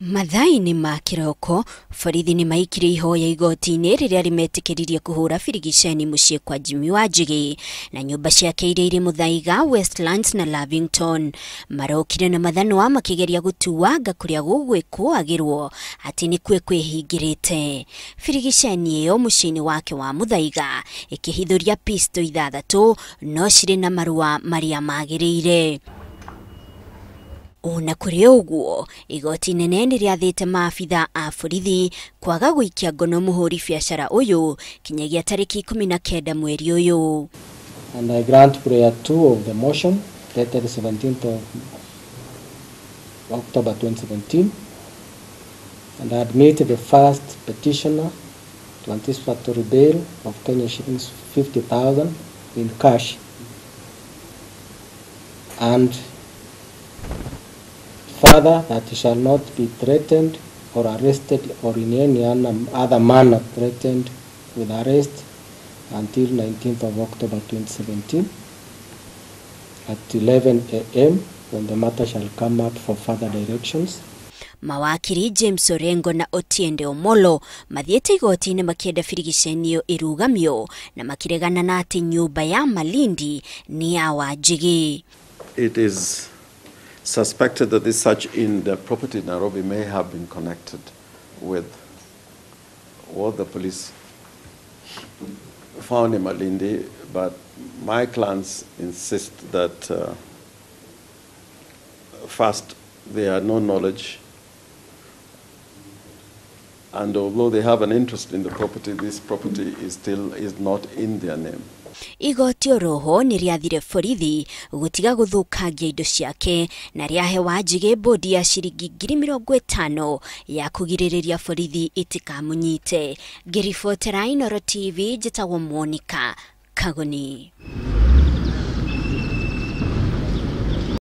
Mathaa-inĩ ma kĩroko, borithi nĩ maikire ihoya igoti-inĩ rĩrĩa rĩmetĩkĩririe kũhũra birigiceni mũciĩ kwa Jimmy Wanjigi na nyũmba ciake iria irĩ Muthaiga, Westlands na Lavington. Marokire na mathanwa makĩgeria gũtuanga kũrĩa gũgwĩkũagĩrwo atĩ nĩkuo kwĩhingĩrĩte. Birigiceni ĩyo mũciĩ-inĩ wake wa Muthaiga ĩkĩhithũria pisto 6 no cirĩ na marũa marĩa magĩrĩire. Ona kũrĩ ũguo, igoti inene nĩ riathiite maabithaa a borithi kwaga guikia ngono muhuri biashara ũyũ kinyagia tarĩki 19 mweri ũyũ. And I grant prayer 2 of the motion dated 17th of October 2017 and I admit the first petitioner to anticipatory bail of Kenya shillings 50,000 in cash and further, that he shall not be threatened or arrested or in any other manner threatened with arrest until 19th of October 2017 at 11 a.m. when the matter shall come out for further directions. Mawakiri James Orengo na Otiende Amollo mathiĩte igoti-inĩ makienda birigiceni ĩyo ĩrugamio na makiregana na atĩ nyũmba ya Malindi nĩ ya Wanjigi. It is suspected that this search in the property in Nairobi may have been connected with what the police found in Malindi, but my clients insist that first, they had no knowledge, and although they have an interest in the property, this property is not in their name. Igoti oroho nĩ rĩathire borithi gũtiga gũthũkangia indo ciake na rĩahe Wanjigi bodi ya ciringi 50,000 ya kũgirĩrĩria borithi itikamũnyite. Ngĩribotera Inoro TV njĩtagwo Monica Kagoni.